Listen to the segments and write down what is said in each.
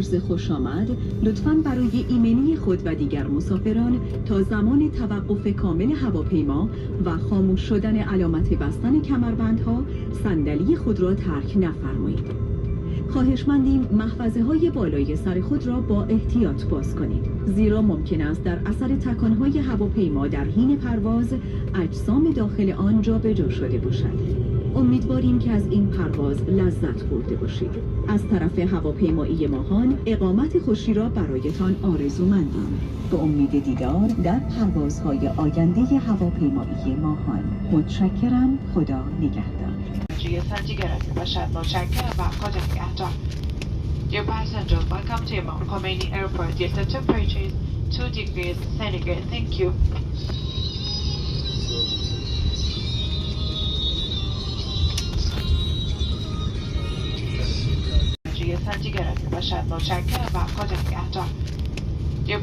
عرض خوش آمد، لطفاً برای ایمنی خود و دیگر مسافران تا زمان توقف کامل هواپیما و خاموش شدن علامت بستن کمربندها صندلی خود را ترک نفرمایید. خواهشمندیم محفظه‌های بالای سر خود را با احتیاط باز کنید، زیرا ممکن است در اثر تکان‌های هواپیما در حین پرواز اجسام داخل آن جابجا شده باشد. امیدواریم که از این پرواز لذت برده باشید. از طرف هواپیمایی ماهان اقامت خوشی را برایتان آرزومندیم. به امید دیدار در پروازهای آینده هواپیمایی ماهان. متشکرم. خدا نگهدار. Dear passengers, welcome to Imam Khomeini Airport. Your temperature is 2 degrees centigrade. Thank you. Dear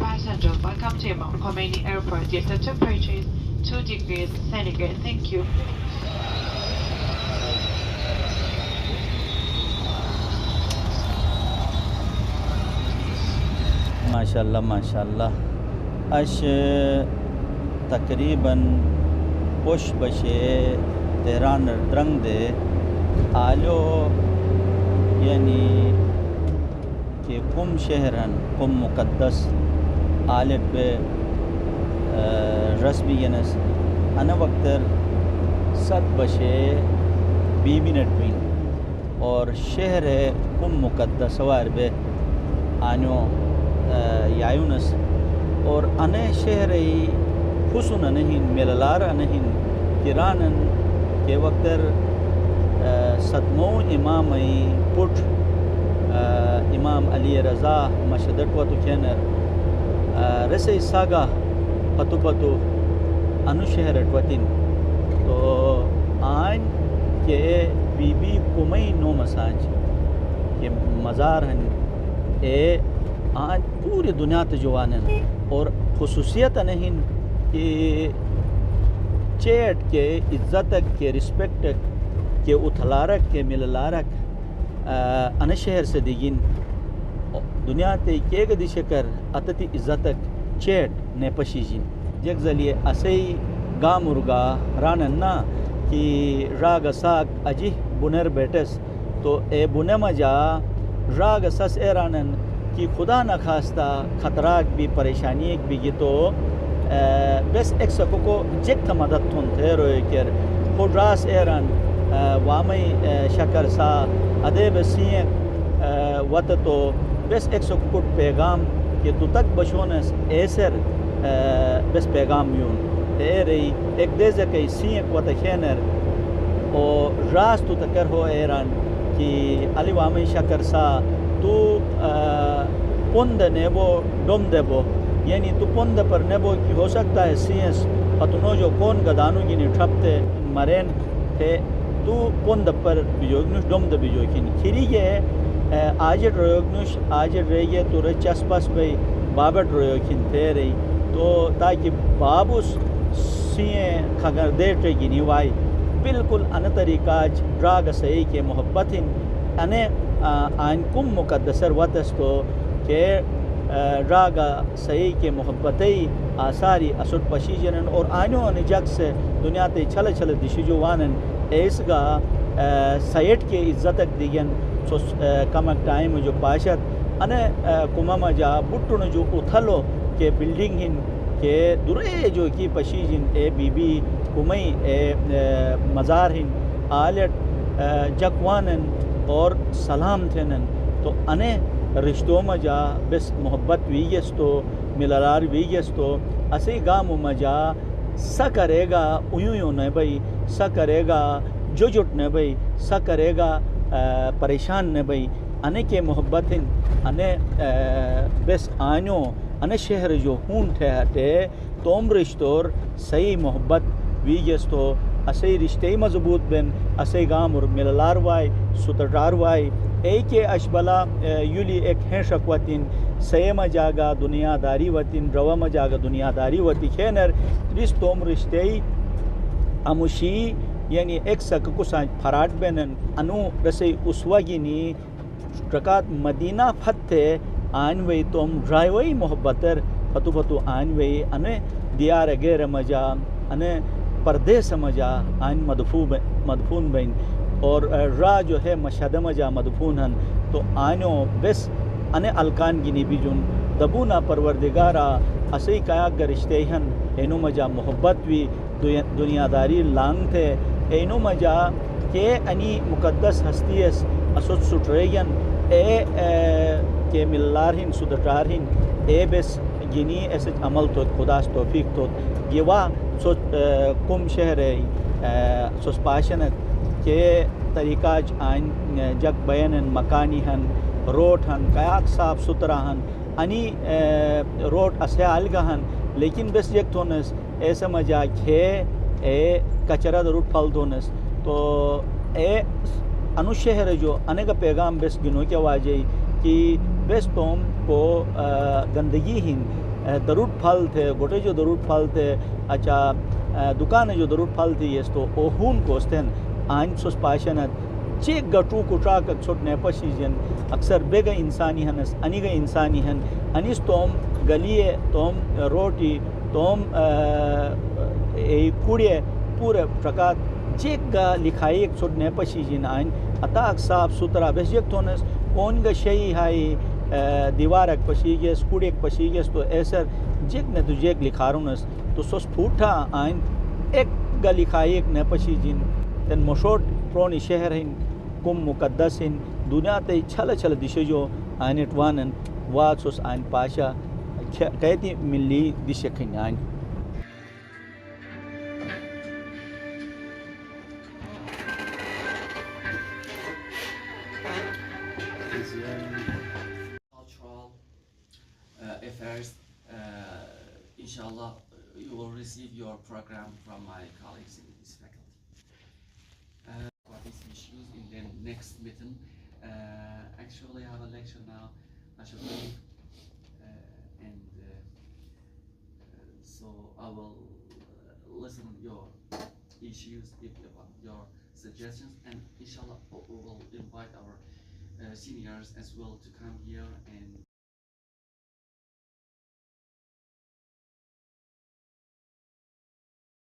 passengers, welcome to Imam Khomeini Airport. Your temperature is 2 degrees centigrade. Thank you. ماشاءاللہ ماشاءاللہ اش تقریباً پوش بشے تهران درنگ دے آلو یعنی کہ کم شہرن کم مقدس آلت بے رسمی ینس انا وقتر 7 بشے 20 منٹ بین اور شہر کم مقدس وار بے آنو یایونس اور انے شہری حسن انہین مللار انہین کرانن کے وقتر صدمو امام پٹ امام علی رضا مشدت و تو کینر رسی ساگا پتو پتو انو شہرت وطن تو آئین کے بی بی کمی نو مساج کہ مزار ہیں اے آج پوری دنیا تجوانن اور خصوصیت نہیں کہ چیٹ کے عزتک کے رسپیکٹک کے اتھلارک کے مللارک ان شہر سے دیگین دنیا تے کے گدی شکر اتتی عزتک چیٹ نے پشیجین جگ زلیے اسی گا مرگا رانن نا کہ راگ ساک اجی بنر بیٹس تو اے بنے مجا راگ سس اے رانن کہ خدا نخواستہ خطرات بھی پریشانی بھی یہ تو بس ایک سکو کو جگ تھا مدد تھن تھے روئے کر خود راس ایران وامی شکر سا ادے بسیئیں وط تو بس ایک سکو کٹ پیغام کہ تو تک بشونس ایسر بس پیغام یون اے رہی ایک دیزے کئی سیئیں وط خینر اور راس تو تکر ہو ایران کہ علی وامی شکر سا تو پند نیبو ڈوم دیبو یعنی تو پند پر نیبو کی ہو سکتا ہے سینس پتنو جو کون گدانو گینی ٹھپتے مرین ہے تو پند پر بیجوگنوش ڈوم دے بیجوگین کھیری یہ آجر رویگنوش آجر رہیے تو رچاس پاس بھئی بابٹ رویگین تھے رہی تو تاکہ بابوس سین کھگر دیٹے گینی وائی بالکل ان طریقہ راگ صحیح کے محبت انے آئین کم مقدسر وطستو کہ راگا صحیح کے محبتی آثاری اسد پشیجنن اور آئینو ان جگ سے دنیا تے چھل چھل دشی جو وانن ایس گا سیٹ کے عزتک دیگن سو کمک ٹائم جو پاشت انے کمم جا بٹن جو اتھلو کہ بلڈنگ ہن کہ درے جو کی پشیجن اے بی بی کمی اے مزار ہن آلٹ جگوانن اور سلام تھینن تو انے رشتوں مجا بس محبت ویگستو ملالار ویگستو اسی گام مجا سا کرے گا اویوں نے بھئی سا کرے گا جو جٹ نے بھئی سا کرے گا پریشان نے بھئی انے کے محبت انے بس آنو انے شہر جو ہون تھے ہٹے توم رشتور صحیح محبت ویگستو اسی رشتے مضبوط بن اسی گام اور مللار وائی سترار وائی ایک اشبلا یولی ایک ہیں شکوتین سیما جاگا دنیا داری وطین روما جاگا دنیا داری وطی خینر رشتوم رشتے اموشی یعنی ایک سکو سانج پھراٹ بینن انو رسی اسواگینی رکات مدینہ فتح آن وی توم ڈرائیوی محبتر فتو فتو آن وی انے دیار غیر مجا انے پردیس مجا آن مدفون بین اور را جو ہے مشہد مجا مدفون ہن تو آنو بس انے الکان گینی بیجن دبونا پروردگارا اسی کیا گرشتے ہن اینو مجا محبت وی دنیا داری لانگ تھے اینو مجا کہ انی مقدس ہستی اس اسود سٹریگن اے کہ ملارہن سدٹارہن اے بس گینی ایسے عمل تو خداس توفیق تو یہ وا سو کم شہر سوس پاشنت کہ طریقہ آئین جگ بیانن مکانی ہن روٹ ہن کیاک صاف ستھرا ہن انی روٹ اسے آلگا ہن لیکن بس یک تھونس ایسا مجا کھے اے کچرا ضرور پھل دونس تو اے انو شہر جو انے کا پیغام بس گنو کیا واجہی کہ بس توم کو گندگی ہن درود پھل تھے گوٹے جو درود پھل تھے اچھا دکان جو درود پھل تھی یہ تو اوہون کوستن آئین سوس پاشنت چیک گٹو کٹرا کا چھوٹ نیپشی جن اکثر بیگا انسانی ہنس انی گا انسانی ہن انیس توم گلیے توم روٹی توم کوڑے پورے پرکات چیک گا لکھائی ایک چھوٹ نیپشی جن آئین اتاک صاف ستھرا بس یک تونس کون گا شئی ہائی دیوار ایک پشیگیس کوڑی ایک پشیگیس تو ایسر جیک نے تو جیک لکھارونس تو سوس پھوٹا آئین ایک گا لکھائی ایک نیپشی جن تن مشوٹ پرونی شہر ہن کم مقدس ہن دنیا تے چھل چھل دیشے جو آئین اٹوانن واد سوس آئین پاشا کہتی ملی دیشے کھن آئین cultural affairs. Inshallah, you will receive your program from my colleagues in this faculty. What is issues in the next meeting? Actually, I have a lecture now. I should leave, so I will listen your issues, if you want your suggestions, and inshallah we will invite our seniors as well to come here and